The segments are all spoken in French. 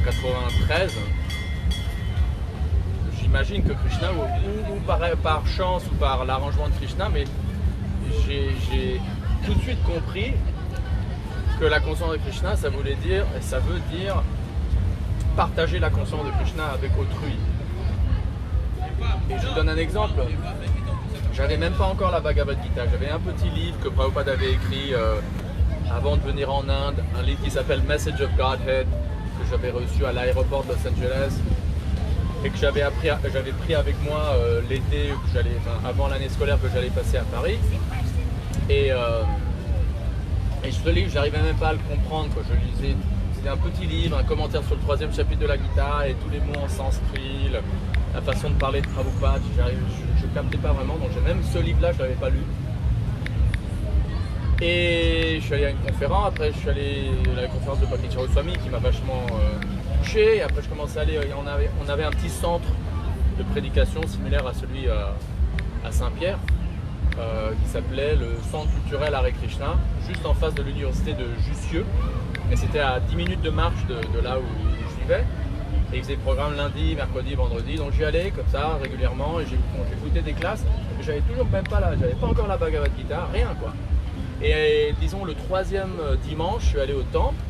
93, j'imagine que Krishna, ou par chance ou par l'arrangement de Krishna, mais j'ai tout de suite compris que la conscience de Krishna, ça veut dire partager la conscience de Krishna avec autrui. Et je vous donne un exemple. J'avais même pas encore la Bhagavad Gita. J'avais un petit livre que Prabhupada avait écrit avant de venir en Inde, un livre qui s'appelle Message of Godhead, que j'avais reçu à l'aéroport de Los Angeles et que j'avais pris avec moi l'été avant l'année scolaire que j'allais passer à Paris. Et ce livre, j'arrivais même pas à le comprendre, quoi. Je lisais, c'était un petit livre, un commentaire sur le 3e chapitre de la Gita et tous les mots en sanskrit, la façon de parler de Prabhupada, je captais pas vraiment, donc même ce livre-là, je l'avais pas lu. Et je suis allé à une conférence, après je suis allé à la conférence de Bhakti Swami qui m'a vachement touché, et après je commençais à aller, on avait un petit centre de prédication similaire à celui à Saint-Pierre, qui s'appelait le Centre culturel Hare Krishna, juste en face de l'université de Jussieu, et c'était à 10 minutes de marche de là où je vivais. Et ils faisaient le programme lundi, mercredi, vendredi, donc j'y allais comme ça régulièrement et j'écoutais des classes, mais j'avais toujours même pas là, j'avais pas encore la Bhagavad Gita, rien quoi. Et disons le 3e dimanche, je suis allé au temple,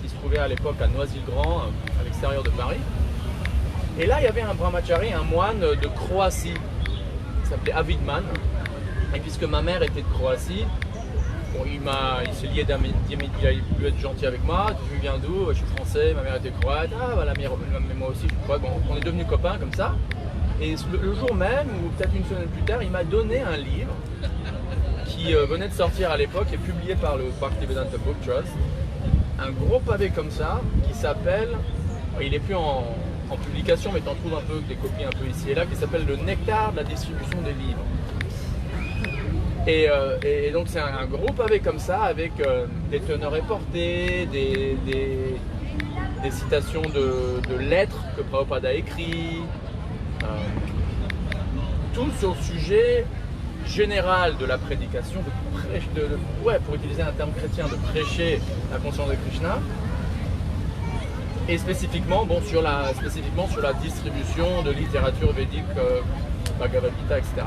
qui se trouvait à l'époque à Noisy-le-Grand, à l'extérieur de Paris. Et là il y avait un brahmachari, un moine de Croatie, qui s'appelait Avidman. Et puisque ma mère était de Croatie, bon, il s'est lié d'amitié, il a voulu être gentil avec moi. Tu viens d'où? Je suis français, ma mère était croate. Ah voilà, mais moi aussi je suis croate. Bon, on est devenus copains comme ça. Et le jour même, ou peut-être une semaine plus tard, il m'a donné un livre qui venait de sortir à l'époque et publié par le Bhaktivedanta Book Trust. Un gros pavé comme ça, qui s'appelle, il n'est plus en publication, mais tu en trouves un peu des copies un peu ici et là, qui s'appelle Le Nectar de la distribution des livres. Et donc c'est un gros pavé comme ça avec des teneurs éportées, des citations de lettres que Prabhupada a écrites, tout sur le sujet général de la prédication, pour utiliser un terme chrétien, de prêcher la conscience de Krishna, et spécifiquement sur la distribution de littérature védique, Bhagavad Gita, etc.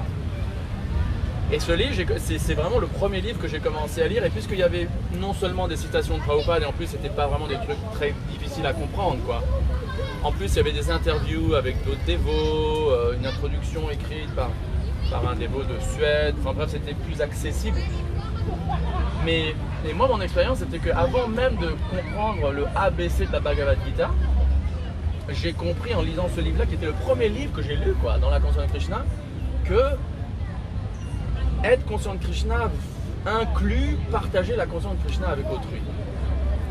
Et ce livre, c'est vraiment le premier livre que j'ai commencé à lire, et puisqu'il y avait non seulement des citations de Prabhupada, et en plus c'était pas vraiment des trucs très difficiles à comprendre, quoi. En plus il y avait des interviews avec d'autres dévots, une introduction écrite par un dévot de Suède, enfin bref c'était plus accessible. Mais moi mon expérience c'était qu'avant même de comprendre le ABC de la Bhagavad Gita, j'ai compris en lisant ce livre-là, qui était le premier livre que j'ai lu quoi, dans la conscience de Krishna, que être conscient de Krishna inclut partager la conscience de Krishna avec autrui.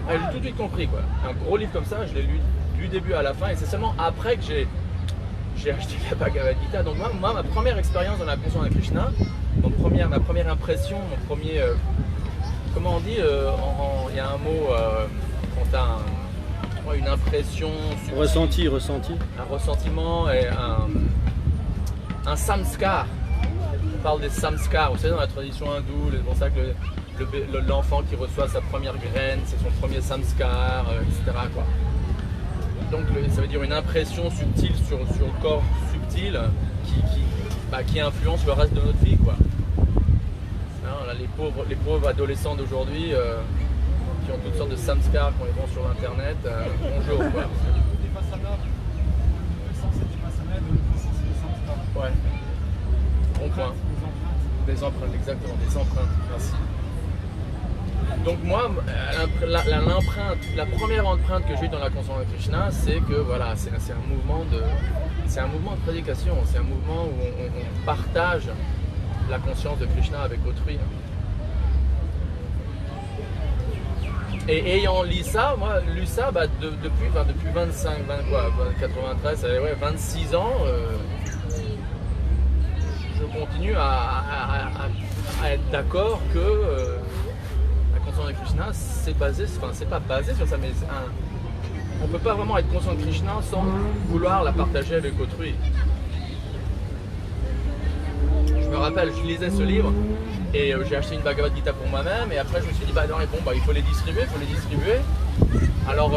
J'ai tout de suite compris quoi. Un gros livre comme ça, je l'ai lu du début à la fin, et c'est seulement après que j'ai acheté la Bhagavad Gita. Donc moi ma première expérience dans la conscience de Krishna, ma première impression, mon premier, comment on dit, il y a un mot quand tu as une impression subtile, ressenti. Un ressentiment et un samskar. On parle des samskars, vous savez, dans la tradition hindoue, c'est pour ça que l'enfant qui reçoit sa première graine, c'est son premier samskar, etc. quoi. Donc ça veut dire une impression subtile sur le corps subtil qui influence le reste de notre vie, quoi. Alors, là, les pauvres adolescents d'aujourd'hui qui ont toutes sortes de samskars quand ils vont sur internet, bonjour quoi. Ouais. Bon point. Des empreintes, exactement, des empreintes, merci. Donc moi, la première empreinte que j'ai dans la conscience de Krishna, c'est que voilà, c'est un mouvement de prédication, c'est un mouvement où on partage la conscience de Krishna avec autrui. Et ayant lu ça, depuis 93, 26 ans, je continue à être d'accord que la conscience de Krishna, c'est pas basé sur ça, mais on ne peut pas vraiment être conscient de Krishna sans vouloir la partager avec autrui. Je me rappelle, je lisais ce livre et j'ai acheté une Bhagavad Gita pour moi-même, et après je me suis dit il faut les distribuer, Alors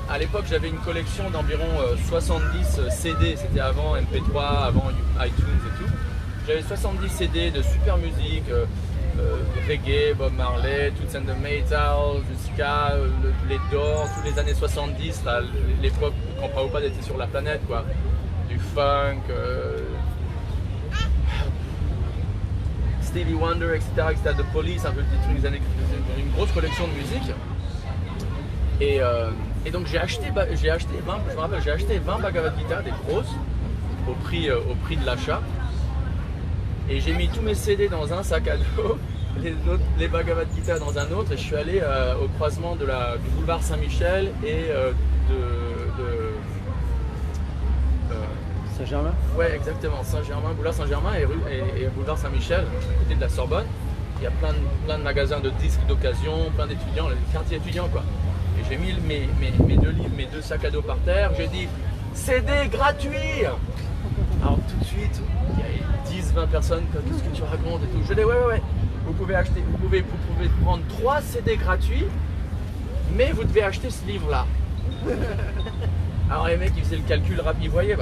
à l'époque, j'avais une collection d'environ 70 CD, c'était avant MP3, avant iTunes et tout. J'avais 70 CD de super musique, reggae, Bob Marley, Toots and the Maytals, jusqu'à les Doors, toutes les années 70, là, l'époque où quand Prabhupada était sur la planète, quoi. Du funk, Stevie Wonder, etc., The Police, un peu des trucs des années, une grosse collection de musique. Et donc j'ai acheté 20, je me rappelle, j'ai acheté 20 Bhagavad Gita, des grosses, au prix de l'achat. Et j'ai mis tous mes CD dans un sac à dos, les Bhagavad Gita dans un autre, et je suis allé au croisement du boulevard Saint-Michel et Saint-Germain. Ouais, exactement, Saint-Germain, boulevard Saint-Germain et boulevard Saint-Michel, à côté de la Sorbonne. Il y a plein de magasins de disques d'occasion, plein d'étudiants, le quartier étudiant, quoi. Et j'ai mis mes deux livres, mes deux sacs à dos par terre, j'ai dit CD gratuit. Alors tout de suite, il y a 10-20 personnes, qu'est-ce que tu racontes et tout. Je dis ouais, vous pouvez prendre 3 CD gratuits, mais vous devez acheter ce livre-là. Alors les mecs ils faisaient le calcul rapide, ils voyaient,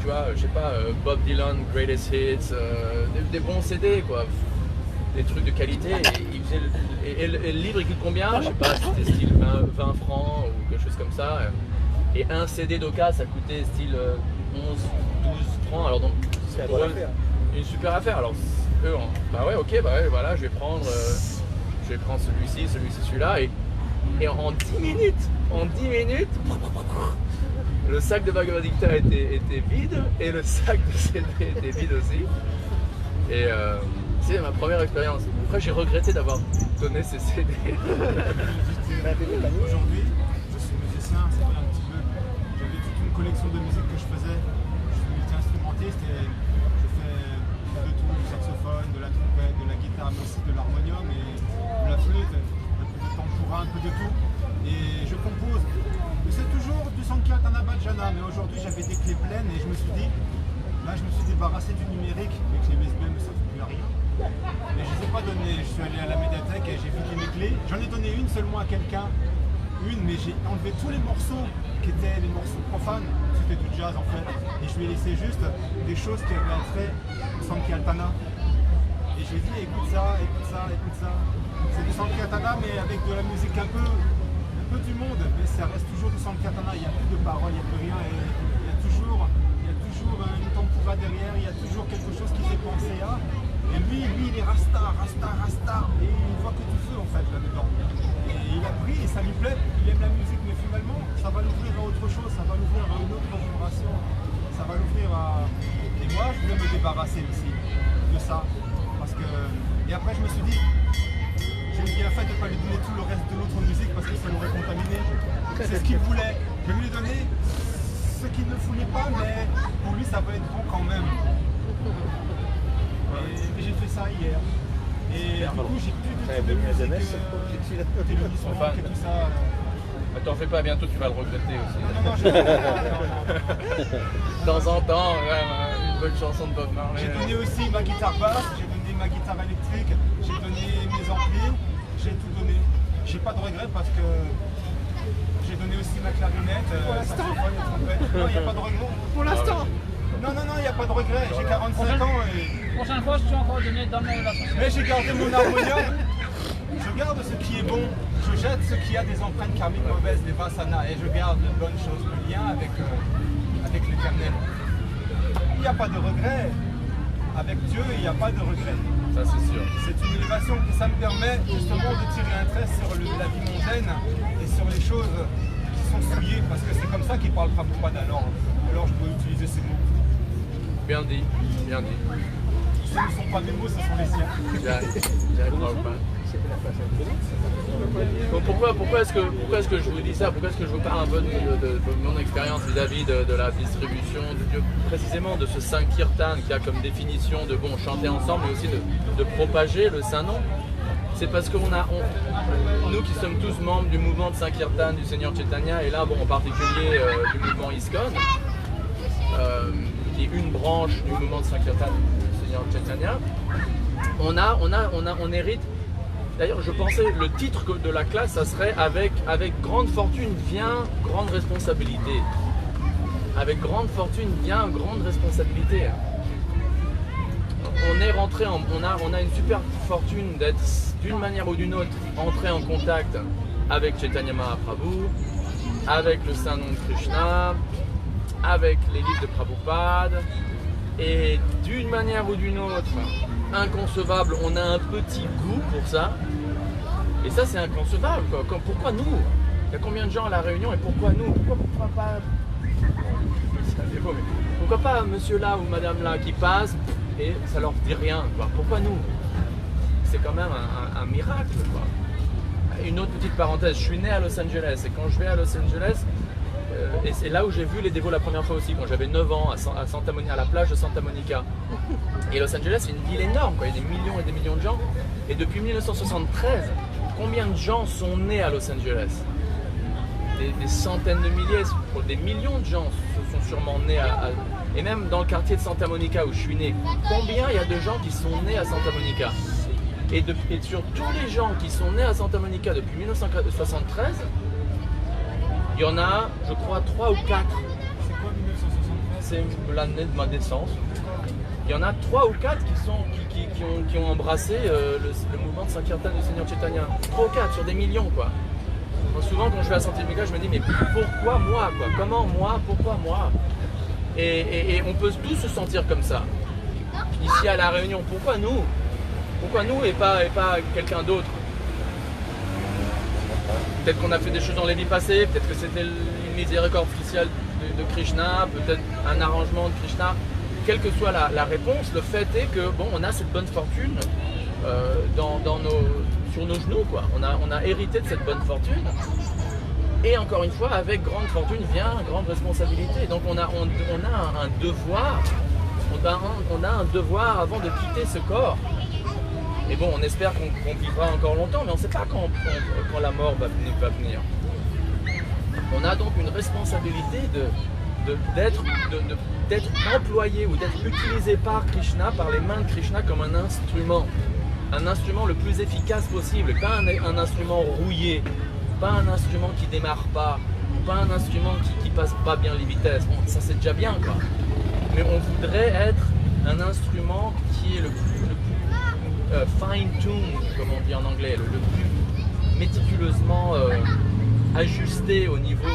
tu vois, je sais pas, Bob Dylan, Greatest Hits, des bons CD quoi, des trucs de qualité, et le livre il coûte combien? Je sais pas, c'était style 20 francs ou quelque chose comme ça, et un CD d'Oka ça coûtait style 11, 12 francs, alors donc c'est pour eux une super affaire. Alors eux, bah ouais ok, bah ouais voilà, je vais prendre celui-ci, celui-là, et en 10 minutes, le sac de Bhagavad Gita était vide et le sac de CD était vide aussi. Et c'est ma première expérience. Après, j'ai regretté d'avoir donné ces CD. Aujourd'hui, je suis musicien, ça fait un petit peu. J'avais toute une collection de musique que je faisais. Je suis multi-instrumentiste et je fais de tout, du saxophone, de la trompette, de la guitare, mais aussi de l'harmonium et de la flûte, un peu de tambourin, un peu de tout. Et je compose. Mais c'est toujours du Sankirtana Bhajana, mais aujourd'hui j'avais des clés pleines et je me suis dit, là je me suis débarrassé du numérique, mes clés USB ne me servent plus à rien. Mais je ne les ai pas données, je suis allé à la médiathèque et j'ai vidé mes clés. J'en ai donné une seulement à quelqu'un, mais j'ai enlevé tous les morceaux qui étaient les morceaux profanes, c'était du jazz en fait. Et je lui ai laissé juste des choses qui avaient un trait Sankirtana. Et je lui ai dit écoute ça. C'est du Sankirtana mais avec de la musique un peu du monde, mais ça reste toujours du Sankirtana, il n'y a plus de paroles, il n'y a plus rien, et il y a toujours une tempura derrière, il y a toujours quelque chose qui fait penser à. Et lui il est rasta, et il voit que du feu en fait là-dedans. Et il a pris et ça lui plaît, il aime la musique, mais finalement ça va l'ouvrir à autre chose, ça va l'ouvrir à une autre vibration, ça va l'ouvrir à. Et moi je voulais me débarrasser aussi de ça. Parce que. Et après je me suis dit, j'ai bien fait de ne pas lui donner tout le reste de l'autre musique parce que ça l'aurait contaminé. C'est ce qu'il voulait. Je lui ai donné ce qu'il ne voulait pas, mais pour lui ça va être bon quand même. Et j'ai fait ça hier. Et du coup j'ai plus de musique télévision et tout ça. T'en fais pas, bientôt tu vas le regretter aussi. Non, je de temps en temps, une bonne chanson de Bob Marley. J'ai donné aussi ma guitare basse, j'ai donné ma guitare électrique, j'ai donné mes amplis, j'ai tout donné. J'ai pas de regrets parce que j'ai donné aussi ma clarinette, saxophone et trompette. Non, il n'y a pas de regrets. Pour l'instant. Non, il n'y a pas de regrets. J'ai 45 ans et... Prochaine fois, je suis encore donné dans la société. Mais j'ai gardé mon harmonium. Je garde ce qui est bon. Je jette ce qui a des empreintes karmiques mauvaises, les vasanas, et je garde les bonnes choses, le lien avec l'éternel. Il n'y a pas de regret. Avec Dieu, il n'y a pas de regret. Ça, c'est sûr. C'est une élévation qui ça me permet justement de tirer un trait sur la vie mondaine et sur les choses qui sont souillées, parce que c'est comme ça qu'il parle Prabhupada. Alors je dois utiliser ces mots. Bien dit, bien dit. Ce ne sont pas mes mots, ce sont les siens. J'y arriverai pas. Donc pourquoi est-ce que je vous dis ça? Pourquoi est-ce que je vous parle un peu de mon expérience vis-à-vis de la distribution, précisément de ce Sankirtan qui a comme définition de chanter ensemble, mais aussi de propager le Saint-Nom? C'est parce que nous qui sommes tous membres du mouvement de Sankirtan du Seigneur Chaitanya, et là en particulier du mouvement ISKCON, qui est une branche du mouvement de Sankirtan du Seigneur Chaitanya, on hérite D'ailleurs, je pensais, le titre de la classe, ça serait avec grande fortune vient grande responsabilité. Avec grande fortune vient grande responsabilité. On est rentré, on a une super fortune d'être d'une manière ou d'une autre entré en contact avec Chaitanya Mahaprabhu, avec le Saint-Nom de Krishna, avec les livres de Prabhupada, et d'une manière ou d'une autre, inconcevable, on a un petit goût pour ça, et ça c'est inconcevable, quoi. Pourquoi nous? Il y a combien de gens à la Réunion et pourquoi nous? Pourquoi pas pourquoi pas monsieur là ou madame là qui passe et ça leur dit rien, quoi. Pourquoi nous? C'est quand même un miracle, quoi. Une autre petite parenthèse, je suis né à Los Angeles et quand je vais à Los Angeles, et c'est là où j'ai vu les dévots la première fois aussi, quand j'avais 9 ans à la plage de Santa Monica. Et Los Angeles c'est une ville énorme, quoi. Il y a des millions et des millions de gens. Et depuis 1973, combien de gens sont nés à Los Angeles? Des centaines de milliers, des millions de gens sont sûrement nés et même dans le quartier de Santa Monica où je suis né, combien il y a de gens qui sont nés à Santa Monica? Et sur tous les gens qui sont nés à Santa Monica depuis 1973, il y en a, je crois, 3 ou 4. C'est quoi 1973? C'est l'année de ma naissance. Il y en a 3 ou 4 qui ont embrassé le mouvement de Sankirtan du Seigneur Chaitanya. 3 ou 4 sur des millions, quoi. Donc souvent quand je vais à Santa Monica, je me dis mais pourquoi moi, quoi? Comment moi? Pourquoi moi? Et on peut tous se sentir comme ça. Ici à La Réunion, pourquoi nous? Pourquoi nous et pas quelqu'un d'autre? Peut-être qu'on a fait des choses dans les vies passées, peut-être que c'était une miséricorde officielle de Krishna, peut-être un arrangement de Krishna. Quelle que soit la réponse, le fait est que bon, on a cette bonne fortune sur nos genoux, quoi. On a hérité de cette bonne fortune. Et encore une fois, avec grande fortune vient grande responsabilité. Donc on a un devoir, on a un devoir avant de quitter ce corps. Et bon, on espère qu'on vivra encore longtemps, mais on ne sait pas quand la mort va venir. On a donc une responsabilité d'être employé ou d'être utilisé par Krishna, par les mains de Krishna comme un instrument le plus efficace possible, pas un instrument rouillé, pas un instrument qui démarre pas, pas un instrument qui passe pas bien les vitesses. Bon, ça c'est déjà bien, quoi. Mais on voudrait être un instrument qui est le plus fine-tuned, comme on dit en anglais, le plus méticuleusement ajusté au niveau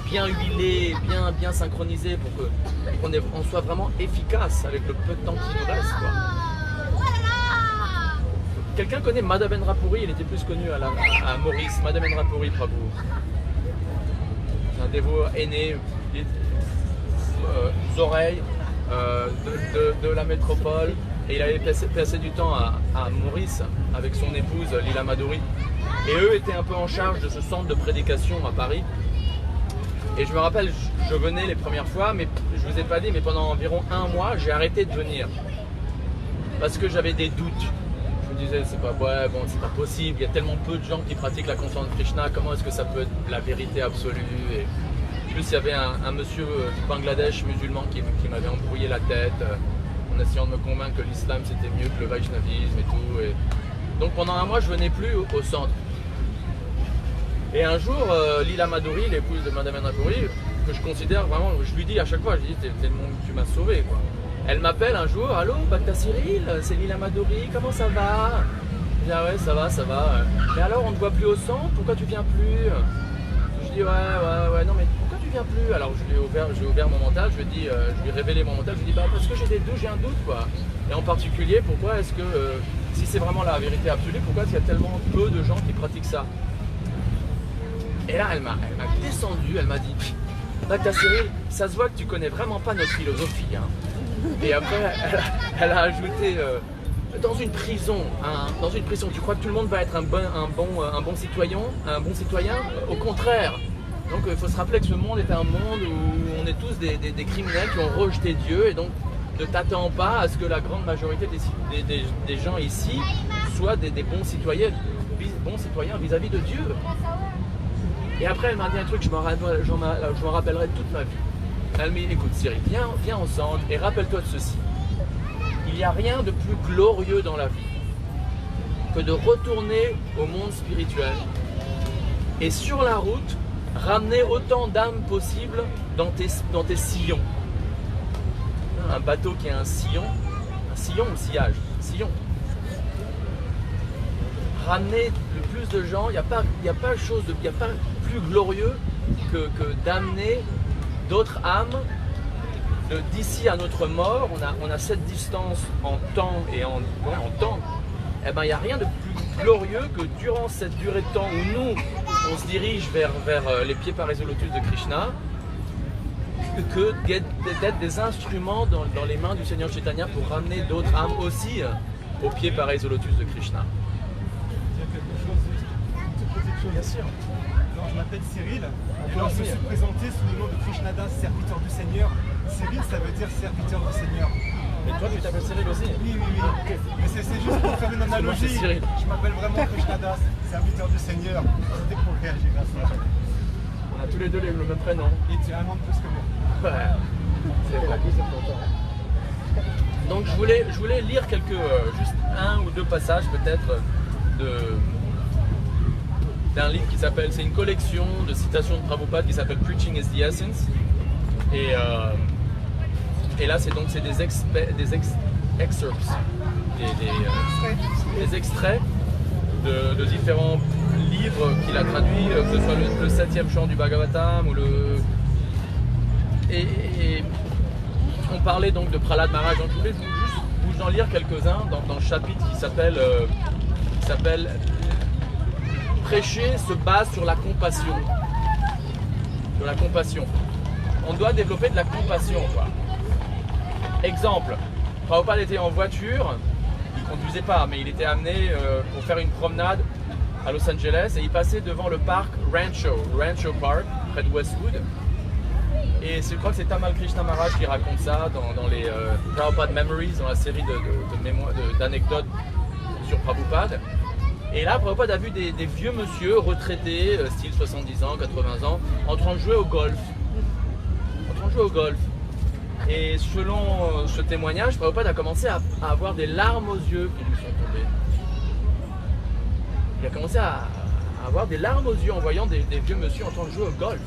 bien huilé, bien synchronisé pour qu'on soit vraiment efficace avec le peu de temps qui nous reste, quoi. Quelqu'un connaît Madhavendra Puri? Il était plus connu à Maurice, Madhavendra Puri Prabhu. C'est un dévot aîné, oreilles de la métropole. Et il avait passé du temps à Maurice avec son épouse Lila Madhuri. Et eux étaient un peu en charge de ce centre de prédication à Paris. Et je me rappelle, je venais les premières fois, mais je vous ai pas dit, mais pendant environ 1 mois, j'ai arrêté de venir. Parce que j'avais des doutes. Je me disais, c'est pas possible, il y a tellement peu de gens qui pratiquent la conscience de Krishna, comment est-ce que ça peut être la vérité absolue? Et en plus, il y avait un monsieur du Bangladesh musulman qui m'avait embrouillé la tête. En essayant de me convaincre que l'islam c'était mieux que le vaishnavisme et tout. Et donc pendant 1 mois je venais plus au centre. Et un jour, Lila Madhuri, l'épouse de Madhavendra Puri, que je considère vraiment, je lui dis à chaque fois, je dis t'es le monde, tu m'as sauvé, quoi. Elle m'appelle un jour, allô Bhakta Cyril, c'est Lila Madhuri, comment ça va? Je dis ah ouais ça va. Mais alors on ne te voit plus au centre, pourquoi tu viens plus? Je dis ouais, non mais pourquoi tu viens plus? Alors j'ai ouvert mon mental, je lui ai révélé mon mental, je lui ai dit bah parce que j'ai un doute, quoi. Et en particulier, pourquoi est-ce que, si c'est vraiment la vérité absolue, pourquoi est-ce qu'il y a tellement peu de gens qui pratiquent ça? Et là elle m'a descendu, elle m'a dit Bhakta Cyril, ça se voit que tu connais vraiment pas notre philosophie, hein. Et après elle a ajouté dans une prison, tu crois que tout le monde va être un bon citoyen? Au contraire. Donc il faut se rappeler que ce monde est un monde où on est tous des criminels qui ont rejeté Dieu, et donc ne t'attends pas à ce que la grande majorité des gens ici soient des bons citoyens vis-à-vis de Dieu. Et après elle m'a dit un truc, je m'en rappellerai toute ma vie. Elle m'a dit écoute Cyril, viens au centre et rappelle-toi de ceci. Il n'y a rien de plus glorieux dans la vie que de retourner au monde spirituel et sur la route, ramener autant d'âmes possible dans tes sillons. Un bateau qui a un sillon ou sillage, sillon. Ramener le plus de gens, il n'y a pas plus glorieux que d'amener d'autres âmes d'ici à notre mort. On a cette distance en temps et en temps. Eh ben, il n'y a rien de plus glorieux que durant cette durée de temps où nous, on se dirige vers les pieds Paraiso Lotus de Krishna, que d'être des instruments dans les mains du Seigneur Chaitanya pour ramener d'autres âmes aussi aux pieds Paraiso Lotus de Krishna. Il y a quelque chose, une toute petite chose. Bien sûr. Alors, je m'appelle Cyril, et alors je me suis présenté sous le nom de Krishnadas, serviteur du Seigneur. Cyril, ça veut dire serviteur du Seigneur. Et toi, tu t'appelles Cyril aussi? Oui. Mais c'est juste pour faire une analogie. Cyril. Je m'appelle vraiment Krishnadas, serviteur du Seigneur. C'était pour réagir à ça. On a tous les deux le même prénom. Et tu as un nom de plus que moi. Ouais, c'est vrai. Donc je voulais lire juste un ou deux passages peut-être d'un livre qui s'appelle, c'est une collection de citations de Prabhupada qui s'appelle Preaching is the Essence. Et là c'est des excerpts, des extraits de différents livres qu'il a traduits, que ce soit le 7e chant du Bhagavatam ou et on parlait donc de Prahlad Maharaj. Donc je voulais juste vous en lire quelques-uns dans le chapitre qui s'appelle Prêcher se base sur la compassion. Sur la compassion. On doit développer de la compassion, quoi. Exemple, Prabhupada était en voiture, il ne conduisait pas, mais il était amené pour faire une promenade à Los Angeles et il passait devant le parc Rancho Park, près de Westwood. Et je crois que c'est Tamal Krishna Maharaj qui raconte ça dans les Prabhupada Memories, dans la série d'anecdotes sur Prabhupada. Et là, Prabhupada a vu des vieux monsieur retraités, style 70 ans, 80 ans, en train de jouer au golf. Et selon ce témoignage, Prabhupada a commencé à avoir des larmes aux yeux qui lui sont tombées. Il a commencé à avoir des larmes aux yeux en voyant des vieux monsieur en train de jouer au golf.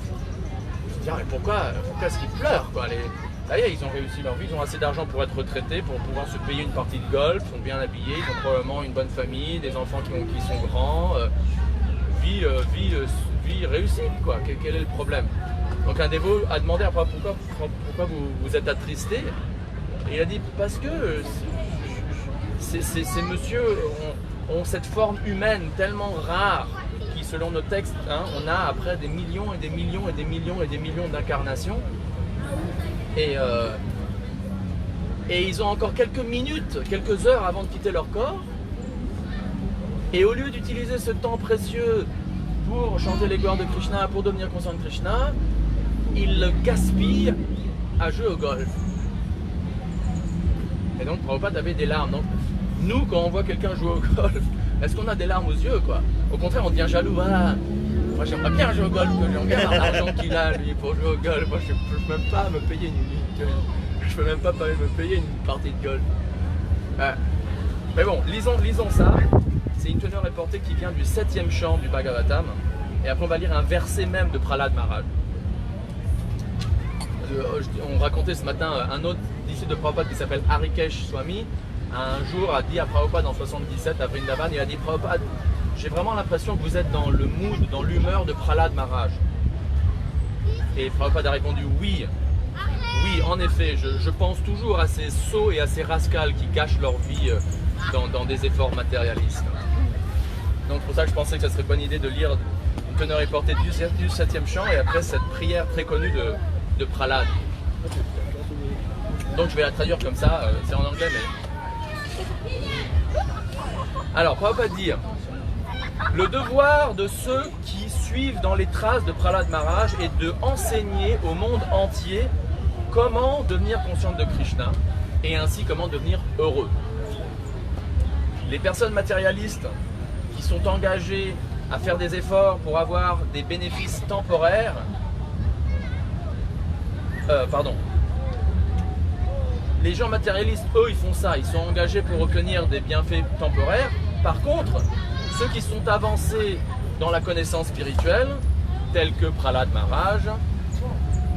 Je me dis, mais pourquoi est-ce qu'ils pleurent, quoi? Là, ils ont réussi leur vie, ils ont assez d'argent pour être retraités, pour pouvoir se payer une partie de golf, ils sont bien habillés, ils ont probablement une bonne famille, des enfants qui sont grands, vie réussie, quoi. Quel est le problème? Donc un dévot a demandé à Prabhupada pourquoi vous êtes attristé, et il a dit parce que ces messieurs ont cette forme humaine tellement rare qui, selon nos textes, on a après des millions et des millions et des millions et des millions d'incarnations. Et ils ont encore quelques minutes, quelques heures avant de quitter leur corps. Et au lieu d'utiliser ce temps précieux pour chanter les gloires de Krishna, pour devenir conscient de Krishna, ils le gaspillent à jouer au golf. Et donc Prabhupada avait des larmes. Donc nous, quand on voit quelqu'un jouer au golf, est-ce qu'on a des larmes aux yeux, quoi? Au contraire, on devient jaloux. Voilà. Moi, j'aimerais bien jouer au golf, que j'ai encore l'argent qu'il a, lui, pour jouer au golf. Moi, je ne peux même pas me payer une partie de golf. Mais bon, lisons ça. C'est une teneur reportée qui vient du 7e chant du Bhagavatam. Et après, on va lire un verset même de Prahlad Maharaj. On racontait ce matin un autre disciple de Prabhupada qui s'appelle Harikesh Swami. Un jour a dit à Prabhupada en 77 à Vrindavan, il a dit: Prabhupada, j'ai vraiment l'impression que vous êtes dans le mood, dans l'humeur de Prahlad Maharaj. Et Prabhupada a répondu: oui, en effet, je pense toujours à ces sots et à ces rascals qui gâchent leur vie dans des efforts matérialistes. Donc pour ça que je pensais que ça serait bonne idée de lire une teneur et portée du 7e chant et après cette prière très connue de Prahlad. Donc je vais la traduire comme ça, c'est en anglais mais... Alors, Prabhupada dit: le devoir de ceux qui suivent dans les traces de Prahlad Maharaj est de enseigner au monde entier comment devenir conscient de Krishna et ainsi comment devenir heureux. Les personnes matérialistes qui sont engagées à faire des efforts pour avoir des bénéfices temporaires, les gens matérialistes, eux, ils font ça, ils sont engagés pour obtenir des bienfaits temporaires. Par contre, ceux qui sont avancés dans la connaissance spirituelle, tels que Prahlad Maharaj,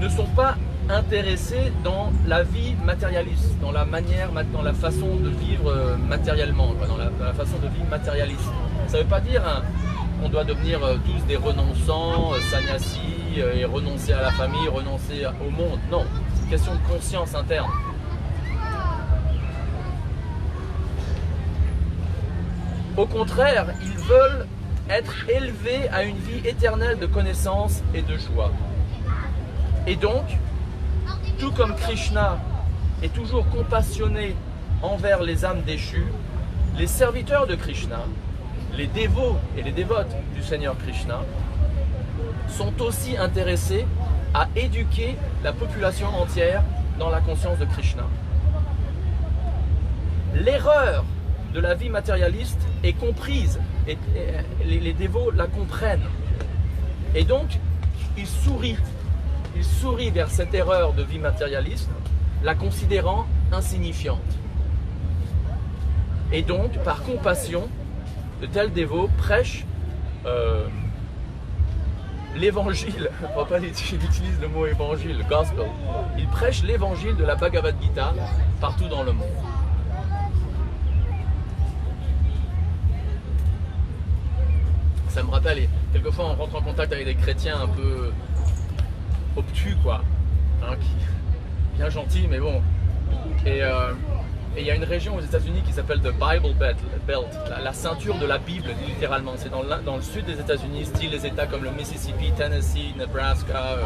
ne sont pas intéressés dans la vie matérialiste, dans la manière, dans la façon de vivre matériellement, dans la façon de vivre matérialiste. Ça ne veut pas dire qu'on doit devenir tous des renonçants, sannyasis, et renoncer à la famille, renoncer au monde. Non, c'est une question de conscience interne. Au contraire, ils veulent être élevés à une vie éternelle de connaissance et de joie. Et donc, tout comme Krishna est toujours compassionné envers les âmes déchues, les serviteurs de Krishna, les dévots et les dévotes du Seigneur Krishna, sont aussi intéressés à éduquer la population entière dans la conscience de Krishna. L'erreur de la vie matérialiste est comprise et les dévots la comprennent. Et donc, ils sourient vers cette erreur de vie matérialiste, la considérant insignifiante. Et donc, par compassion, de tels dévots prêchent l'évangile. Il utilise le mot évangile, gospel. Ils prêchent l'évangile de la Bhagavad Gita partout dans le monde. Ça me rappelle, quelquefois on rentre en contact avec des chrétiens un peu obtus, quoi, hein, bien gentils, mais bon. Et il y a une région aux États-Unis qui s'appelle the Bible Belt, la ceinture de la Bible, littéralement. C'est dans le sud des États-Unis, style les États comme le Mississippi, Tennessee, Nebraska,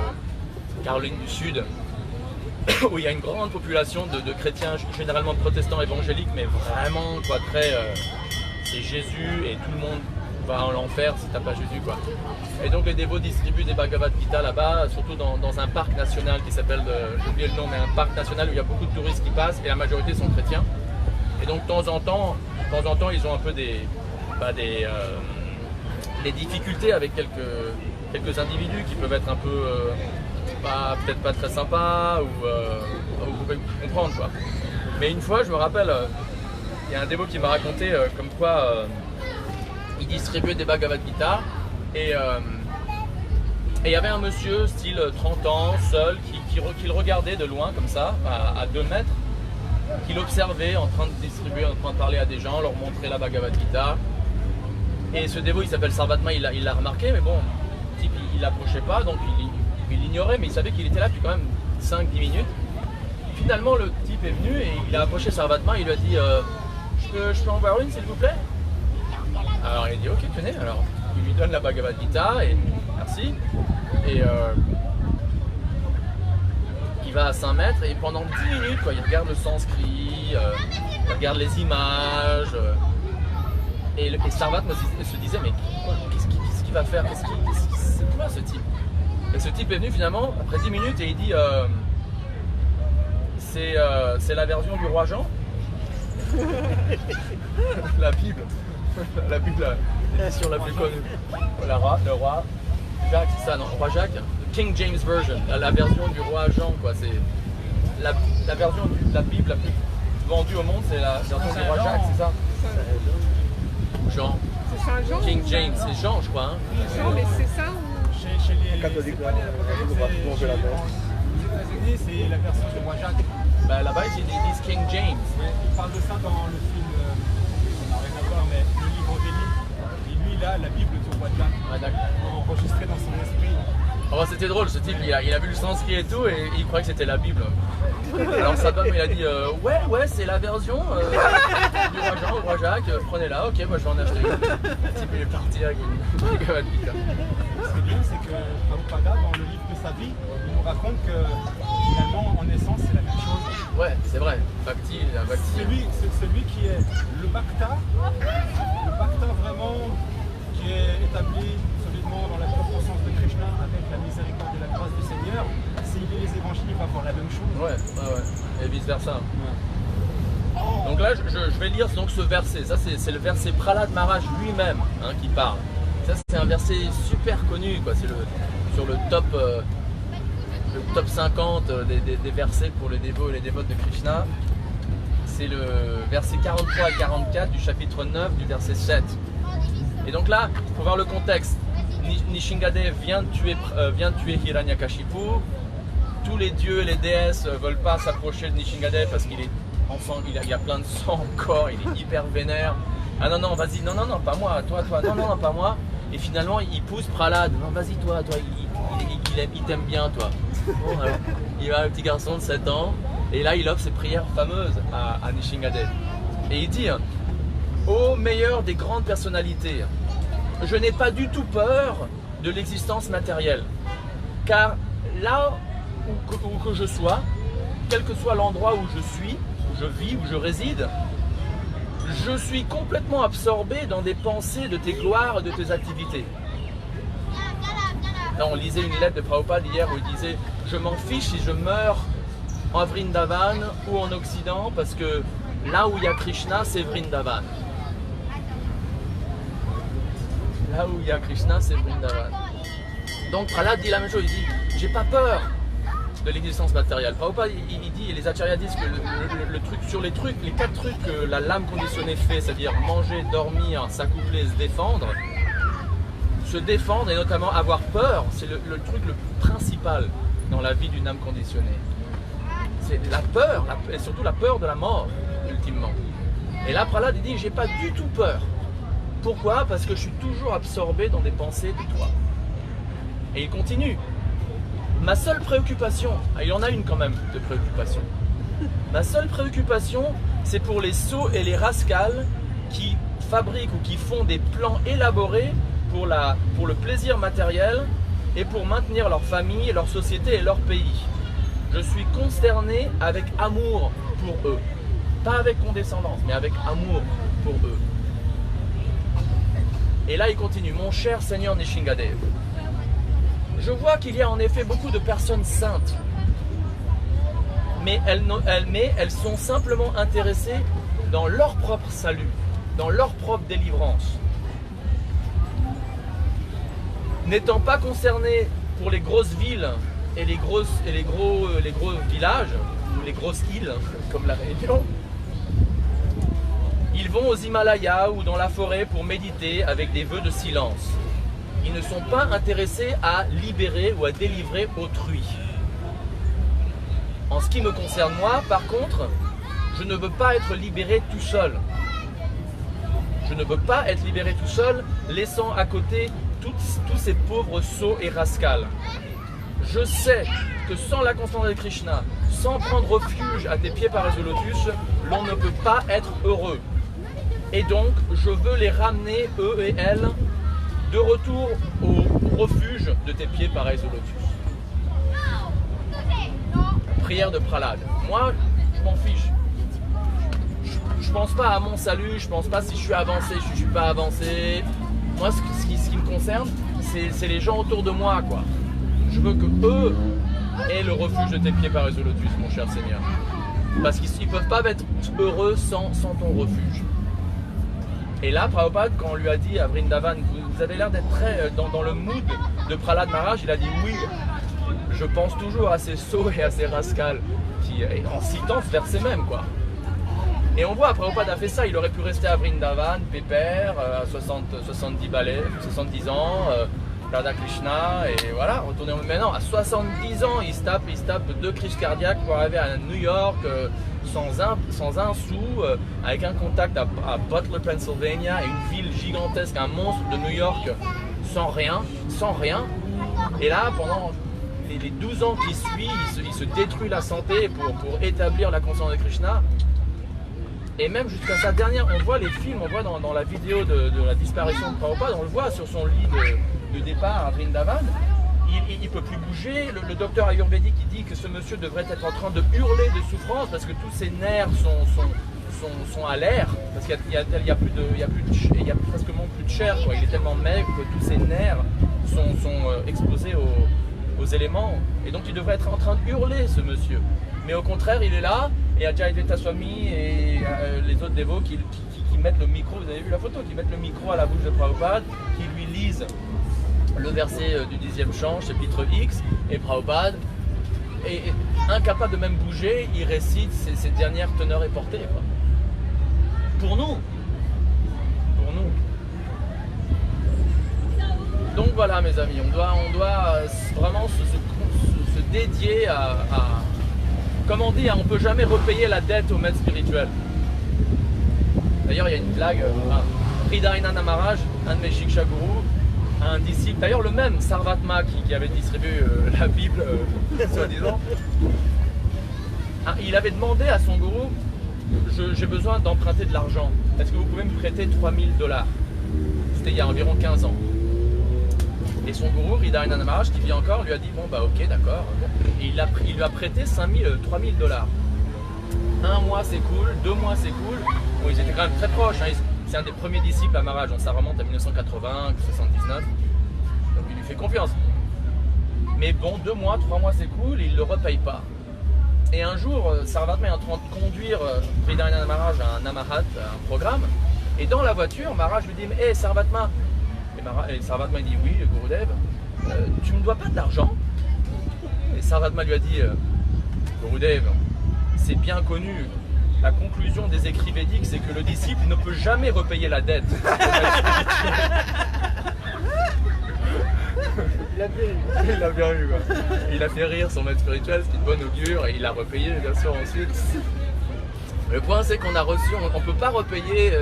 Caroline du Sud, où il y a une grande population de chrétiens, généralement protestants évangéliques, mais vraiment, quoi, très. C'est Jésus et tout le monde va en l'enfer si t'as pas Jésus, quoi. Et donc les dévots distribuent des Bhagavad Gita là-bas, surtout dans un parc national qui s'appelle, j'ai oublié le nom, mais un parc national où il y a beaucoup de touristes qui passent et la majorité sont chrétiens. Et donc de temps en temps, ils ont un peu des difficultés avec quelques individus qui peuvent être un peu peut-être pas très sympas ou vous pouvez comprendre, quoi. Mais une fois, je me rappelle, il y a un dévot qui m'a raconté comme quoi il distribuait des Bhagavad Gita et il y avait un monsieur style 30 ans, seul, qui le regardait de loin comme ça, à 2 mètres, qui l'observait en train de distribuer, en train de parler à des gens, leur montrer la Bhagavad Gita. Et ce dévot, il s'appelle Sarvatma, il l'a remarqué, mais bon, le type il l'approchait pas, donc il l'ignorait, mais il savait qu'il était là depuis quand même 5-10 minutes. Finalement, le type est venu et il a approché Sarvatma, il lui a dit je peux en voir une s'il vous plaît? Alors il dit ok, tenez, alors il lui donne la Bhagavad Gita et merci. Et il va à 5 mètres et pendant 10 minutes, quoi, il regarde le sanskrit, il regarde les images. Et Sarvatma se disait mais qu'est-ce qu'il va faire, c'est quoi ce type? Et ce type est venu finalement après 10 minutes et il dit c'est la version du roi Jean. La Bible, l'édition la plus connue. Le roi Jacques, c'est ça, non, roi Jacques, King James Version, la version du roi Jean, quoi. C'est la version de la Bible la plus vendue au monde, c'est la version du roi Jacques, c'est ça? Jean. C'est Saint-Jean? King James, c'est Jean, je crois. Hein. Jean, mais c'est ça ou... Chez les catholiques, aux États-Unis, c'est la version du roi Jacques. Bah, là-bas, ils disent King James. Il parle de ça dans le film, ça n'a rien à voir, mais le livre d'Élie. Et lui, il a la Bible du roi Jacques, enregistrée dans son esprit. Oh, c'était drôle, ce type, il a vu le sanskrit et tout, et il croyait que c'était la Bible. Alors Saddam, il a dit ouais, c'est la version du roi Jean, roi Jacques, prenez-la, ok, moi je vais en acheter une. Le type, il est parti avec une Bhagavad Gita. Ce qui est bien, c'est que Prabhupada, dans le livre de sa vie, il nous raconte que finalement, en essence, c'est la même chose. Ouais, c'est vrai, Bhakti, la Bhakti. Celui qui est le Bhakta vraiment qui est établi solidement dans la pure conscience de Krishna avec la miséricorde et la grâce du Seigneur, s'il lit les évangiles, il va voir la même chose. Ouais, et vice versa. Ouais. Donc là, je vais lire donc ce verset. Ça, c'est le verset Prahlad Maharaj lui-même qui parle. Ça, c'est un verset super connu, quoi. C'est sur le top 50 des versets pour les dévots et les dévotes de Krishna. c'est le verset 43 et 44 du chapitre 9 du verset 7. Et donc là, il faut voir le contexte. Nishingadev vient de tuer Hiranyakashipu. Tous les dieux et les déesses ne veulent pas s'approcher de Nishingadev parce qu'il est enfant, il y a plein de sang encore, il est hyper vénère. Ah non, non, vas-y, non, non, non, pas moi, toi, non, non, pas moi. Et finalement, il pousse Prahlad. Non, vas-y, toi, il t'aime bien, toi. Bon, alors, il va un petit garçon de 7 ans, et là, il offre ses prières fameuses à Nishingadev. Et il dit, ô meilleur des grandes personnalités, je n'ai pas du tout peur de l'existence matérielle, car là où que je sois, quel que soit l'endroit où je suis, où je vis, où je réside, je suis complètement absorbé dans des pensées de tes gloires et de tes activités. Là, on lisait une lettre de Prabhupada hier où il disait « Je m'en fiche si je meurs en Vrindavan ou en Occident parce que là où il y a Krishna, c'est Vrindavan. » Là où il y a Krishna, c'est Vrindavan. Donc Prahlad dit la même chose, il dit « J'ai pas peur de l'existence matérielle. » Prabhupada, il dit, et les acharyas disent que le truc sur les 4 trucs que la lame conditionnée fait, c'est-à-dire manger, dormir, s'accoupler, se défendre et notamment avoir peur, c'est le truc le plus principal dans la vie d'une âme conditionnée. C'est la peur, et surtout la peur de la mort, ultimement. Et là, Prahlad, il dit, j'ai pas du tout peur. Pourquoi? Parce que je suis toujours absorbé dans des pensées de toi. Et il continue. Ma seule préoccupation, il y en a une quand même de préoccupation. Ma seule préoccupation, c'est pour les sots et les rascals qui fabriquent ou qui font des plans élaborés pour le plaisir matériel et pour maintenir leur famille, leur société et leur pays. Je suis consterné avec amour pour eux. Pas avec condescendance, mais avec amour pour eux. Et là, il continue. Mon cher Seigneur Nishingadev, je vois qu'il y a en effet beaucoup de personnes saintes, mais elles sont simplement intéressées dans leur propre salut, dans leur propre délivrance. N'étant pas concernées pour les grosses villes et les gros villages, ou les grosses îles, comme la Réunion, ils vont aux Himalayas ou dans la forêt pour méditer avec des vœux de silence. Ils ne sont pas intéressés à libérer ou à délivrer autrui. En ce qui me concerne moi, par contre, je ne veux pas être libéré tout seul. Je ne veux pas être libéré tout seul, laissant à côté tous ces pauvres sots et rascals. Je sais que sans la constance de Krishna, sans prendre refuge à tes pieds par le lotus, l'on ne peut pas être heureux. Et donc, je veux les ramener, eux et elles, de retour au refuge de tes pieds pareils au lotus. Prière de Prahlad. Moi, je m'en fiche. Je pense pas à mon salut, je pense pas si je suis avancé, si je suis pas avancé. Moi, ce qui me concerne, c'est les gens autour de moi, quoi. Je veux que eux aient le refuge de tes pieds pareils au lotus, mon cher Seigneur. Parce qu'ils ne peuvent pas être heureux sans ton refuge. Et là, Prabhupada, quand on lui a dit à Vrindavan, vous avez l'air d'être très dans le mood de Prahlad Maharaj, il a dit oui, je pense toujours à ces sots et à ces rascals, en citant ce verset même, quoi. Et on voit, Prabhupada a fait ça, il aurait pu rester à Vrindavan, pépère, à 70 balais, 70 ans, Radha Krishna, et voilà, retourner. Mais non, à 70 ans, il se tape 2 crises cardiaques pour arriver à New York, sans un sou, avec un contact à Butler, Pennsylvania, et une ville gigantesque, un monstre de New York, sans rien. Et là, pendant les 12 ans qui suivent, il se détruit la santé pour établir la conscience de Krishna. Et même jusqu'à sa dernière, on voit les films, on voit dans la vidéo de la disparition de Prabhupada, on le voit sur son lit de départ à Vrindavan, il ne peut plus bouger. Le docteur ayurvédique il dit que ce monsieur devrait être en train de hurler de souffrance parce que tous ses nerfs sont à l'air, parce qu'il y a pratiquement plus de chair, quoi. Il est tellement maigre que tous ses nerfs sont exposés aux éléments, et donc il devrait être en train de hurler, ce monsieur. Mais au contraire, il est là, et Ajayadvaita Swami et les autres dévots qui mettent le micro, vous avez vu la photo, qui mettent le micro à la bouche de Prabhupada, qui lui lisent le verset du 10e chant, chapitre X, et Prabhupada, et incapable de même bouger, il récite ses dernières teneurs et portées, quoi. Pour nous. Pour nous. Donc voilà mes amis, on doit vraiment se dédier à... Comme on dit, hein, on ne peut jamais repayer la dette au maître spirituel. D'ailleurs, il y a une blague, Hridayananda Maharaj, un de mes Shiksha Gurus, un disciple, d'ailleurs le même, Sarvatma, qui avait distribué la Bible, soi-disant, il avait demandé à son gourou, j'ai besoin d'emprunter de l'argent, est-ce que vous pouvez me prêter $3000? C'était il y a environ 15 ans. Et son gourou, Hridayananda Maharaj, qui vit encore, lui a dit, bon bah ok, d'accord. Et il lui a prêté $3000. Un mois c'est cool, 2 mois c'est cool. Bon, ils étaient quand même très proches, hein. C'est un des premiers disciples à Maharaj, donc ça remonte à 1980, 79. Donc il lui fait confiance. Mais bon, 2 mois, 3 mois c'est cool, il ne le repaye pas. Et un jour, Sarvatma est en train de conduire Hridayananda Maharaj à un Amahat, à un programme. Et dans la voiture, Maharaj lui dit, mais hé Sarvatma. Et Sarvatma dit, oui, Gurudev, tu ne me dois pas d'argent? Et Sarvatma lui a dit, Gurudev, c'est bien connu, la conclusion des écrits védiques, c'est que le disciple ne peut jamais repayer la dette. Il a bien eu, quoi. Il a fait rire son maître spirituel, c'est une bonne augure, et il a repayé bien sûr ensuite. Le point c'est qu'on a reçu, on ne peut pas repayer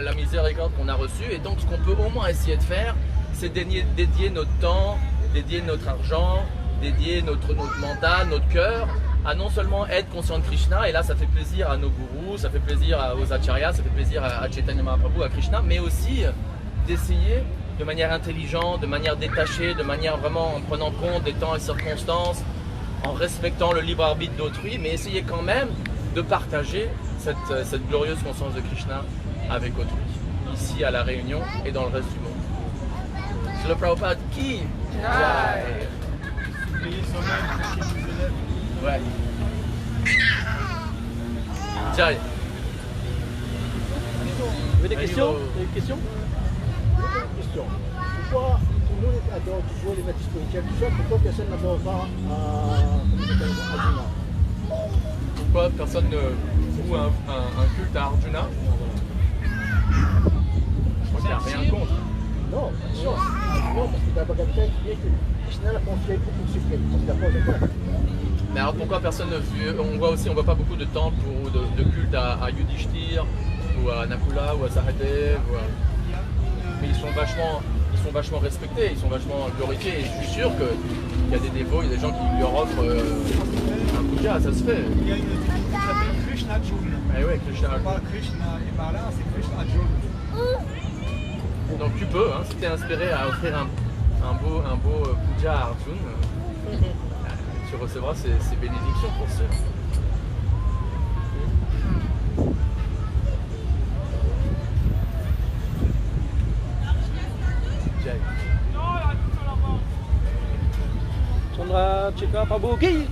la miséricorde qu'on a reçue, et donc ce qu'on peut au moins essayer de faire, c'est dédier notre temps, dédier notre argent, dédier notre mental, notre cœur, à non seulement être conscient de Krishna, et là ça fait plaisir à nos gourous, ça fait plaisir aux acharyas, ça fait plaisir à Chaitanya Mahaprabhu, à Krishna, mais aussi d'essayer de manière intelligente, de manière détachée, de manière vraiment en prenant compte des temps et circonstances, en respectant le libre arbitre d'autrui, mais essayer quand même de partager cette glorieuse conscience de Krishna avec autrui, ici à La Réunion et dans le reste du monde. C'est le Prabhupada qui Payer soi-même pour qu'il nous élève. Ouais. Jai. Vous avez des questions? Vous avez des questions? Une question. Pourquoi tout le monde adore toujours les maîtres spirituels, tout ça, pourquoi personne n'adore pas Arjuna? Pourquoi personne ne voue un culte à Arjuna? Je crois qu'il n'y a rien contre. Non, non, parce que dans Bhagavad Gita, il dit que Krishna l'a confié beaucoup de secrets, parce qu'il n'a pas besoin. Mais alors pourquoi personne ne veut, on voit pas beaucoup de temples ou de culte à Yudhishthir ou à Nakula ou à Sahadev mais ils sont vachement respectés, ils sont vachement glorifiés et je suis sûr qu'il y a des dévots, il y a des gens qui leur offrent un puja, ça se fait. Il y a une divinité qui s'appelle Krishna June. Eh ouais, Krishna. Pas Krishna et par là, c'est Krishna June. Donc tu peux, hein, si tu es inspiré à offrir un beau puja à Arjuna, tu recevras ces bénédictions pour ceux. Jai. Chandra Chika Prabhu Ki!